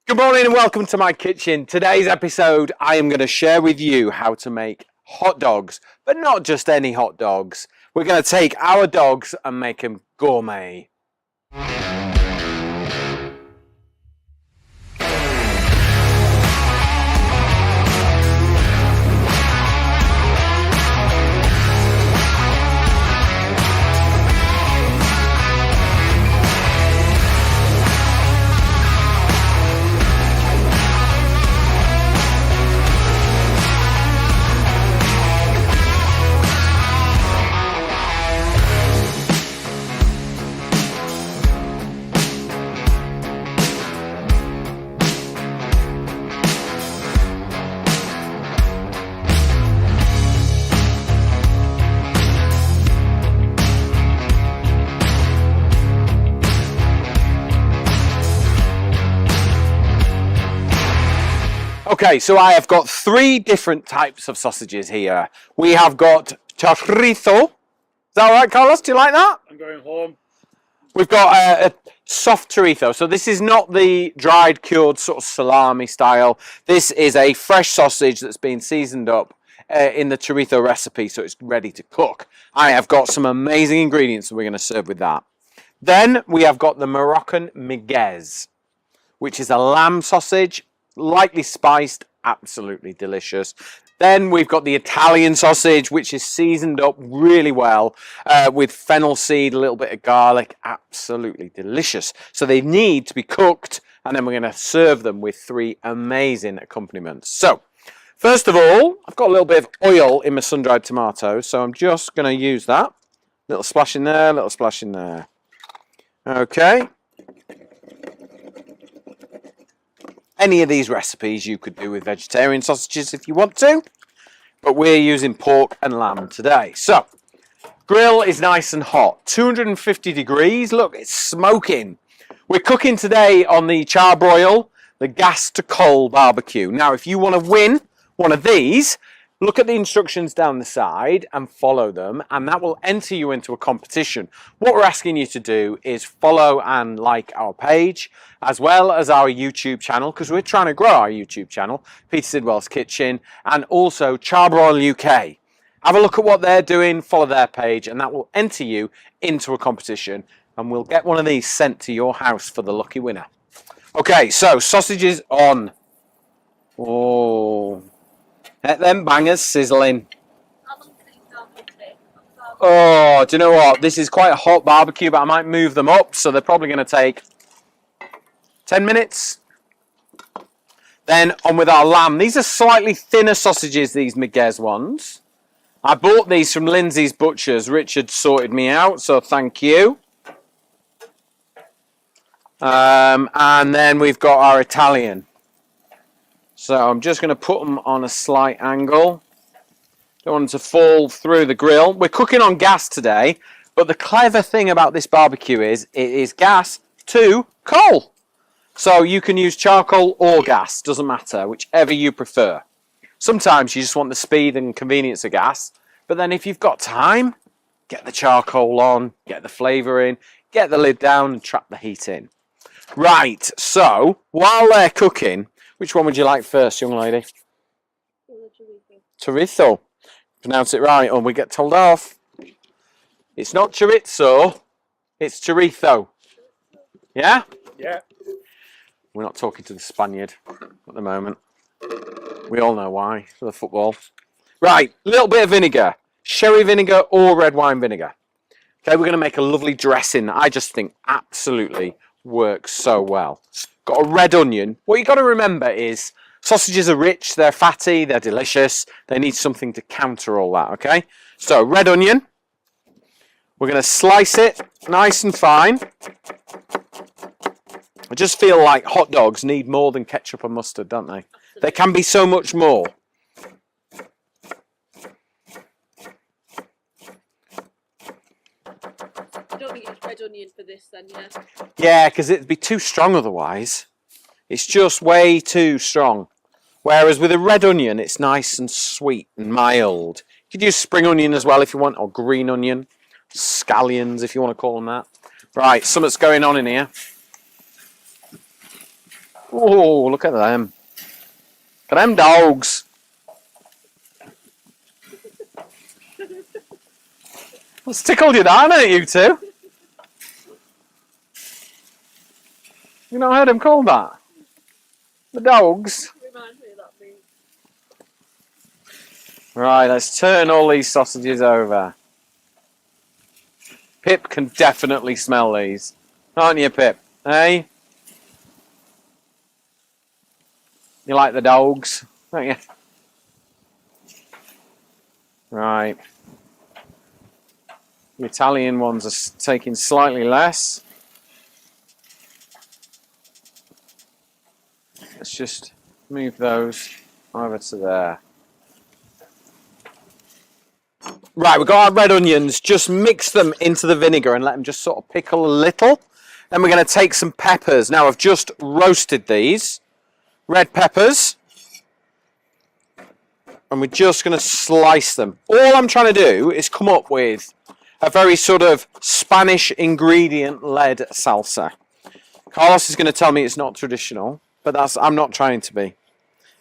Good morning and welcome to my kitchen. Today's episode, I am going to share with you how to make hot dogs, but not just any hot dogs. We're going to take our dogs and make them gourmet. Okay, so I have got three different types of sausages here. We have got chorizo. Is that all right, Carlos? Do you like that? I'm going home. We've got a soft chorizo. So this is not the dried, cured sort of salami style. This is a fresh sausage that's been seasoned up in the chorizo recipe, so it's ready to cook. I have got some amazing ingredients that we're going to serve with that. Then we have got the Moroccan miguez, which is a lamb sausage, lightly spiced, absolutely delicious. Then we've got the Italian sausage, which is seasoned up really well with fennel seed, a little bit of garlic, absolutely delicious. So they need to be cooked, and then we're going to serve them with three amazing accompaniments. So first of all, I've got a little bit of oil in my sun-dried tomatoes, so I'm just going to use that. Little splash in there, little splash in there. Okay. Any of these recipes you could do with vegetarian sausages if you want to, but we're using pork and lamb today. So, grill is nice and hot, 250 degrees. Look, it's smoking. We're cooking today on the charbroil, the gas to coal barbecue. Now, if you want to win one of these, look at the instructions down the side and follow them, and that will enter you into a competition. What we're asking you to do is follow and like our page, as well as our YouTube channel, because we're trying to grow our YouTube channel, Peter Sidwell's Kitchen, and also Charbroil UK. Have a look at what they're doing, follow their page, and that will enter you into a competition, and we'll get one of these sent to your house for the lucky winner. Okay, so sausages on. Oh, let them bangers sizzling. Oh, do you know what? This is quite a hot barbecue, but I might move them up, so they're probably going to take 10 minutes. Then on with our lamb. These are slightly thinner sausages, these miguez ones. I bought these from Lindsay's Butchers. Richard sorted me out, so thank you. And then we've got our Italian. So I'm just going to put them on a slight angle. Don't want them to fall through the grill. We're cooking on gas today, but the clever thing about this barbecue is it is gas to coal. So you can use charcoal or gas, doesn't matter, whichever you prefer. Sometimes you just want the speed and convenience of gas, but then if you've got time, get the charcoal on, get the flavour in, get the lid down and trap the heat in. Right, so while they're cooking, which one would you like first, young lady? Chorizo. Pronounce it right or we get told off. It's not chorizo, it's chorizo. Yeah? Yeah. We're not talking to the Spaniard at the moment. We all know why, for the football. Right, a little bit of vinegar. Sherry vinegar or red wine vinegar. Okay, we're going to make a lovely dressing that I just think absolutely works so well. Got a red onion. What you got to remember is sausages are rich, they're fatty, they're delicious. They need something to counter all that, okay? So, red onion. We're going to slice it nice and fine. I just feel like hot dogs need more than ketchup and mustard, don't they? They can be so much more. I don't think it's red onion for this then, yeah? Yeah, because it'd be too strong otherwise. It's just way too strong. Whereas with a red onion, it's nice and sweet and mild. You could use spring onion as well if you want, or green onion. Scallions, if you want to call them that. Right, something's going on in here. Oh, look at them. Look at them dogs. What's tickled you down, ain't you two? You not heard him call that? The dogs. Reminds me of that thing. Right, let's turn all these sausages over. Pip can definitely smell these. Aren't you, Pip? Hey? You like the dogs, don't you? Right. The Italian ones are taking slightly less. Let's just move those over to there. Right, we've got our red onions. Just mix them into the vinegar and let them just sort of pickle a little. Then we're going to take some peppers. Now, I've just roasted these. Red peppers. And we're just going to slice them. All I'm trying to do is come up with a very sort of Spanish ingredient-led salsa. Carlos is going to tell me it's not traditional, but I'm not trying to be.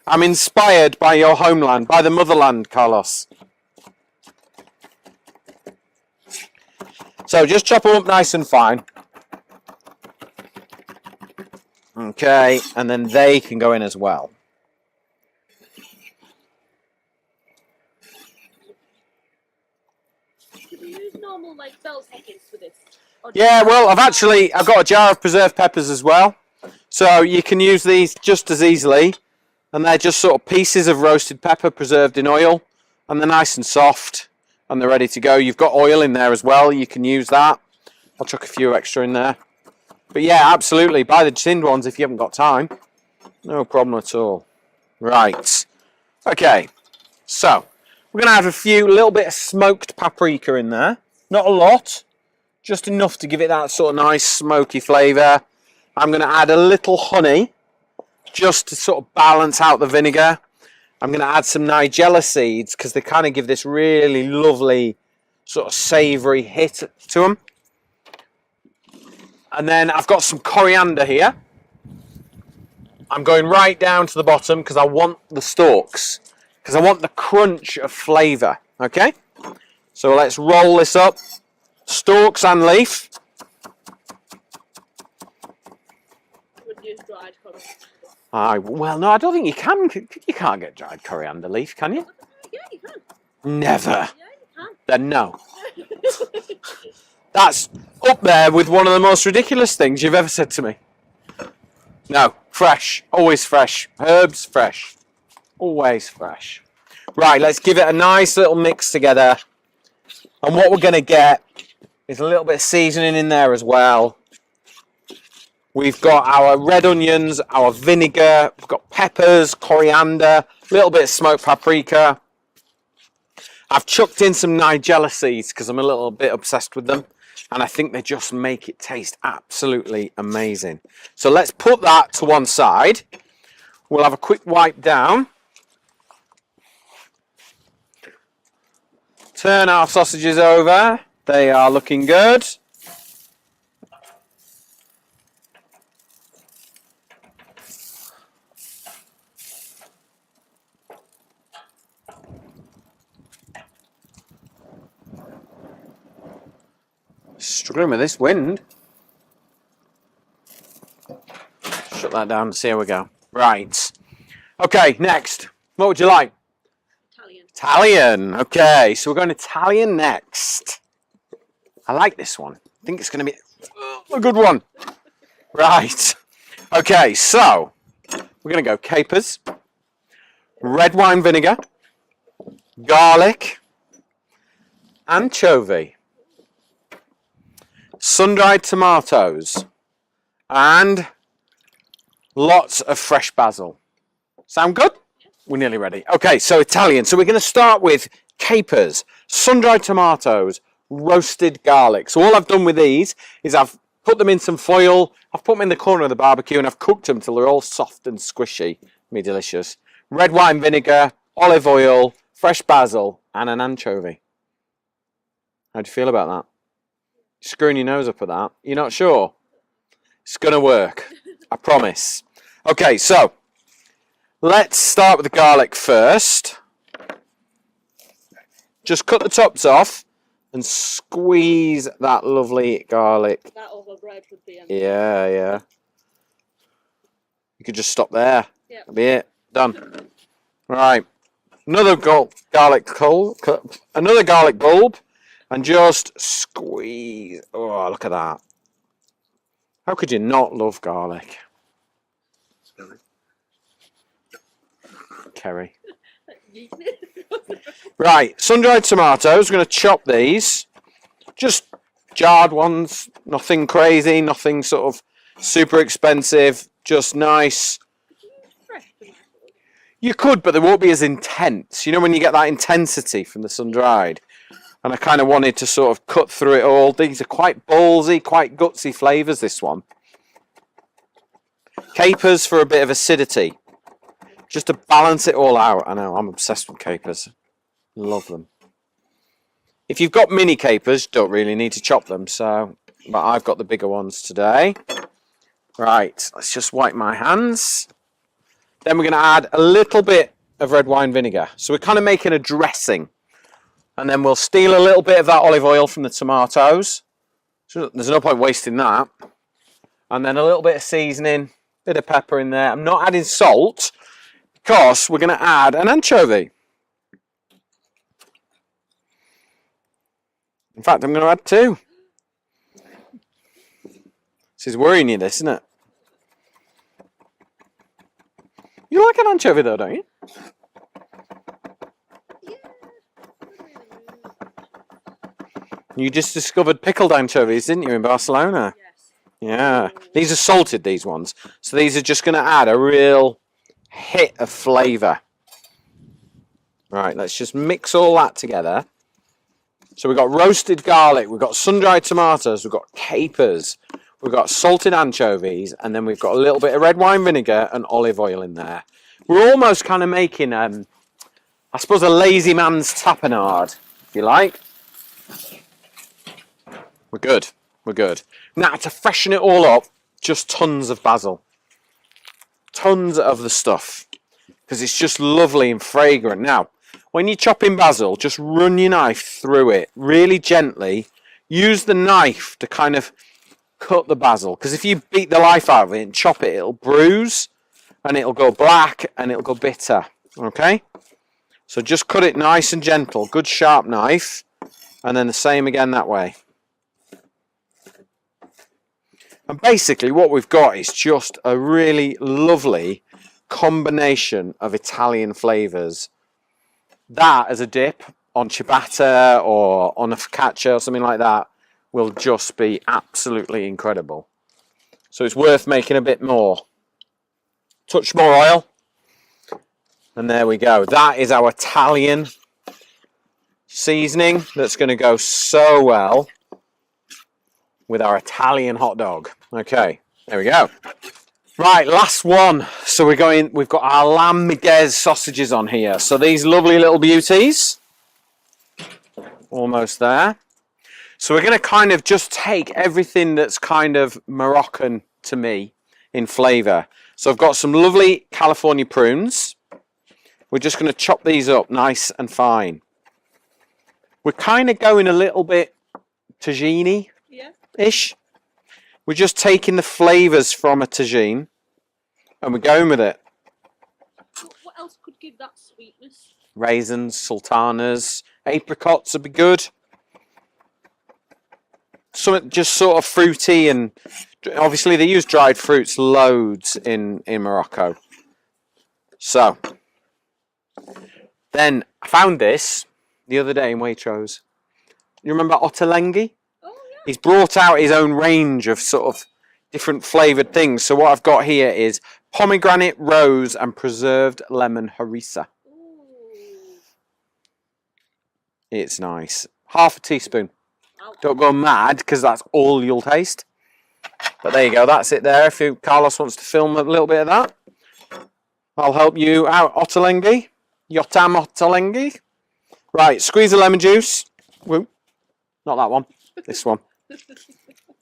I'm inspired by your homeland, by the motherland, Carlos. So just chop them up nice and fine. Okay, and then they can go in as well. Do we use normal like bell seconds for this? Yeah, well, I've got a jar of preserved peppers as well. So you can use these just as easily. And they're just sort of pieces of roasted pepper preserved in oil. And they're nice and soft. And they're ready to go. You've got oil in there as well. You can use that. I'll chuck a few extra in there. But yeah, absolutely. Buy the tinned ones if you haven't got time. No problem at all. Right. Okay. So, we're going to have a little bit of smoked paprika in there. Not a lot. Just enough to give it that sort of nice smoky flavour. I'm going to add a little honey. Just to sort of balance out the vinegar. I'm going to add some nigella seeds because they kind of give this really lovely sort of savoury hit to them. And then I've got some coriander here. I'm going right down to the bottom because I want the stalks. Because I want the crunch of flavour. Okay? So let's roll this up. Stalks and leaf. Would use dried coriander. Well, no, I don't think you can. You can't get dried coriander leaf, can you? Yeah, you can. Never. Yeah, you can. Then no. That's up there with one of the most ridiculous things you've ever said to me. No, fresh. Always fresh. Herbs, fresh. Always fresh. Right, let's give it a nice little mix together. And what we're going to get is a little bit of seasoning in there as well. We've got our red onions, our vinegar, we've got peppers, coriander, a little bit of smoked paprika. I've chucked in some nigella seeds because I'm a little bit obsessed with them. And I think they just make it taste absolutely amazing. So let's put that to one side. We'll have a quick wipe down. Turn our sausages over. They are looking good. Struggling with this wind. Shut that down and see how we go. Right. Okay, next. What would you like? Italian. Italian. Okay, so we're going Italian next. I like this one. I think it's going to be a good one. Right. Okay, so we're going to go capers, red wine vinegar, garlic, anchovy, sun-dried tomatoes, and lots of fresh basil. Sound good? We're nearly ready. Okay, so Italian. So we're going to start with capers, sun-dried tomatoes, roasted garlic. So all I've done with these is I've put them in some foil, I've put them in the corner of the barbecue, and I've cooked them till they're all soft and squishy. Me delicious. Red wine vinegar, olive oil, fresh basil, and an anchovy. How do you feel about that? Screwing your nose up at that. You're not sure? It's going to work. I promise. Okay, so let's start with the garlic first. Just cut the tops off and squeeze that lovely garlic. That over bread would be Yeah, yeah. You could just stop there. Yeah. That'd be it. Done. Right. Another garlic bulb, and just squeeze. Oh, look at that. How could you not love garlic? Kerry. Right, sun-dried tomatoes. We're going to chop these. Just jarred ones. Nothing crazy, nothing sort of super expensive. Just nice. fresh tomatoes. You could, but they won't be as intense. You know when you get that intensity from the sun-dried? And I kind of wanted to sort of cut through it all. These are quite ballsy, quite gutsy flavours, this one. Capers for a bit of acidity. Just to balance it all out. I know, I'm obsessed with capers. Love them. If you've got mini capers, don't really need to chop them. So, but I've got the bigger ones today. Right, let's just wipe my hands. Then we're going to add a little bit of red wine vinegar. So we're kind of making a dressing. And then we'll steal a little bit of that olive oil from the tomatoes. So there's no point wasting that. And then a little bit of seasoning, bit of pepper in there. I'm not adding salt because we're going to add an anchovy. In fact, I'm going to add 2. This is worrying you, this, isn't it? You like an anchovy though, don't you? You just discovered pickled anchovies, didn't you, in Barcelona? Yes. Yeah. These are salted, these ones. So these are just going to add a real hit of flavour. Right, let's just mix all that together. So we've got roasted garlic, we've got sun-dried tomatoes, we've got capers, we've got salted anchovies, and then we've got a little bit of red wine vinegar and olive oil in there. We're almost kind of making, I suppose, a lazy man's tapenade, if you like. We're good. We're good. Now, to freshen it all up, just tons of basil. Tons of the stuff. Because it's just lovely and fragrant. Now, when you're chopping basil, just run your knife through it really gently. Use the knife to kind of cut the basil. Because if you beat the life out of it and chop it, it'll bruise. And it'll go black and it'll go bitter. Okay? So just cut it nice and gentle. Good sharp knife. And then the same again that way. And basically what we've got is just a really lovely combination of Italian flavours. That as a dip on ciabatta or on a focaccia or something like that will just be absolutely incredible. So it's worth making a bit more. Touch more oil. And there we go. That is our Italian seasoning that's going to go so well with our Italian hot dog. Okay, there we go. Right, last one. So we've got our lamb miguez sausages on here. So these lovely little beauties. Almost there. So we're going to kind of just take everything that's kind of Moroccan to me in flavour. So I've got some lovely California prunes. We're just going to chop these up nice and fine. We're kind of going a little bit tagine-ish. We're just taking the flavours from a tagine and we're going with it. What else could give that sweetness? Raisins, sultanas, apricots would be good. Something just sort of fruity, and obviously they use dried fruits loads in Morocco. So, then I found this the other day in Waitrose. You remember Ottolenghi? Oh, yeah. He's brought out his own range of sort of different flavoured things. So what I've got here is pomegranate, rose and preserved lemon harissa. Ooh. It's nice. Half a teaspoon. Wow. Don't go mad because that's all you'll taste. But there you go. That's it there. If Carlos wants to film a little bit of that, I'll help you out. Ottolenghi. Yotam Ottolenghi. Right. Squeeze the lemon juice. Woo. Not that one. This one.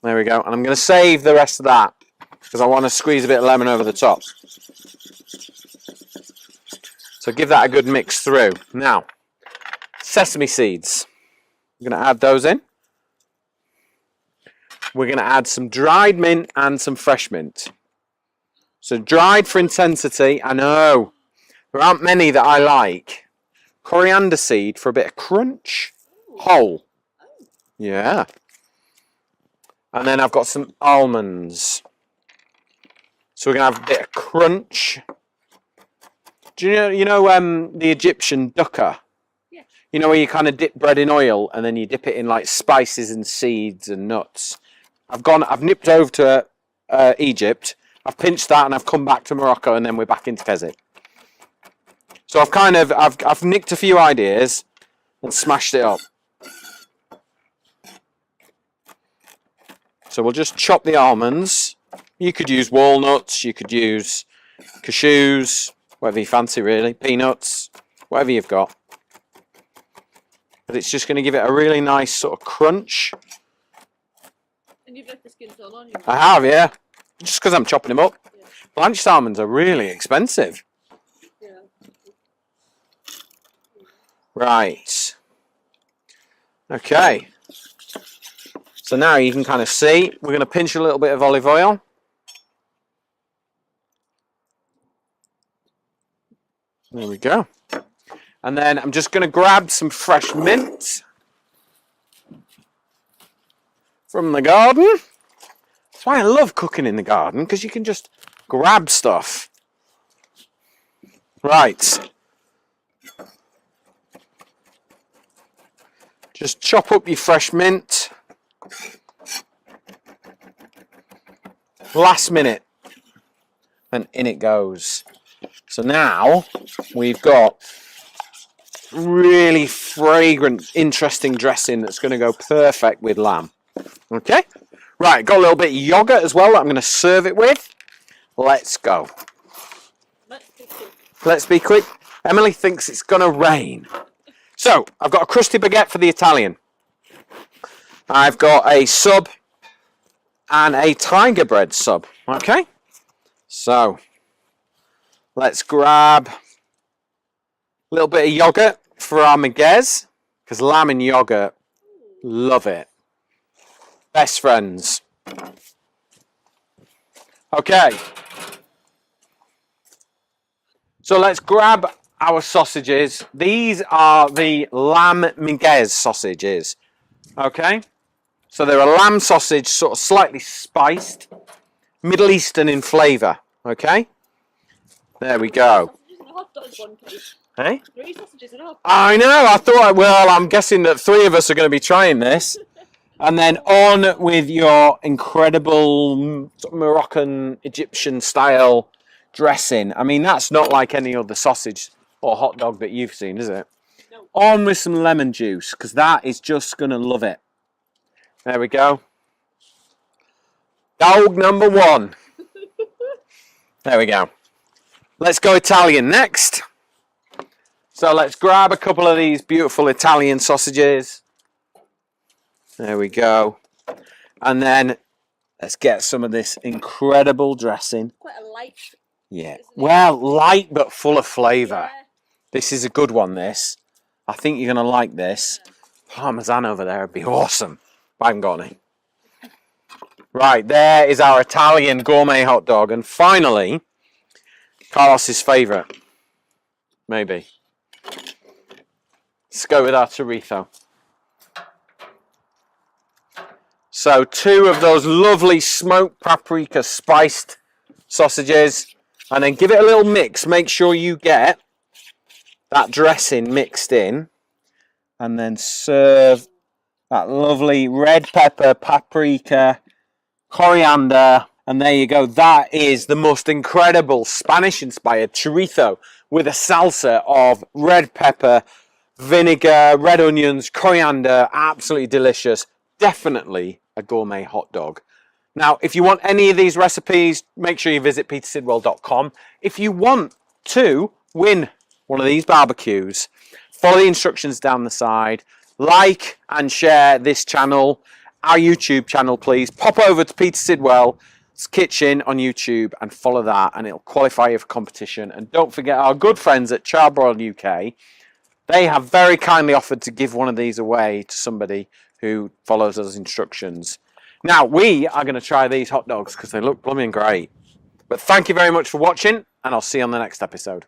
There we go. And I'm going to save the rest of that because I want to squeeze a bit of lemon over the top. So give that a good mix through. Now, sesame seeds. I'm going to add those in. We're going to add some dried mint and some fresh mint. So dried for intensity. I know. There aren't many that I like. Coriander seed for a bit of crunch. Whole. Yeah. And then I've got some almonds. So we're going to have a bit of crunch. Do you know the Egyptian dukkah? Yeah. You know where you kind of dip bread in oil and then you dip it in like spices and seeds and nuts. I've nipped over to Egypt. I've pinched that and I've come back to Morocco and then we're back into Keswick. So I've nicked a few ideas and smashed it up. So we'll just chop the almonds. You could use walnuts, you could use cashews, whatever you fancy really, peanuts, whatever you've got. But it's just going to give it a really nice sort of crunch. And you've left the skins all on you. I have, yeah. Just because I'm chopping them up. Yeah. Blanched almonds are really expensive. Yeah. Right. Okay. So now you can kind of see, we're going to pinch a little bit of olive oil. There we go. And then I'm just going to grab some fresh mint from the garden. That's why I love cooking in the garden, because you can just grab stuff. Right. Just chop up your fresh mint. Last minute. And in it goes. So now we've got really fragrant, interesting dressing that's going to go perfect with lamb. Okay? Right, got a little bit of yogurt as well that I'm going to serve it with. Let's go. Let's be quick. Emily thinks it's going to rain. So, I've got a crusty baguette for the Italian. I've got a sub and a tiger bread sub. Okay? So, let's grab a little bit of yogurt for our merguez, because lamb and yogurt, love it. Best friends. Okay. So let's grab our sausages. These are the lamb merguez sausages. Okay. So they're a lamb sausage, sort of slightly spiced, Middle Eastern in flavour. Okay. There we go. Hey? 3 sausages and a half. I know. I thought. Well, I'm guessing that 3 of us are going to be trying this. And then on with your incredible Moroccan Egyptian style dressing. I mean, that's not like any other sausage or hot dog that you've seen, is it? No. On with some lemon juice, because that is just going to love it. There we go. Dog number 1. There we go. Let's go Italian next. So let's grab a couple of these beautiful Italian sausages. There we go. And then let's get some of this incredible dressing. Quite a light. Yeah. Well, light but full of flavour. Yeah. This is a good one, this. I think you're going to like this. Parmesan over there would be awesome. I haven't got any. Right, there is our Italian gourmet hot dog. And finally, Carlos's favourite. Maybe. Let's go with our chorizo. So 2 of those lovely smoked paprika spiced sausages, and then give it a little mix. Make sure you get that dressing mixed in, and then serve that lovely red pepper, paprika, coriander, and there you go. That is the most incredible Spanish-inspired chorizo with a salsa of red pepper, vinegar, red onions, coriander. Absolutely delicious. Definitely a gourmet hot dog. Now, if you want any of these recipes, make sure you visit petersidwell.com. If you want to win one of these barbecues, follow the instructions down the side. Like and share this channel, our YouTube channel, please. Pop over to Peter Sidwell, Kitchen on YouTube and follow that, and it'll qualify you for competition. And don't forget our good friends at Charbroil UK. They have very kindly offered to give one of these away to somebody who follows those instructions. Now, we are going to try these hot dogs because they look blooming great. But thank you very much for watching, and I'll see you on the next episode.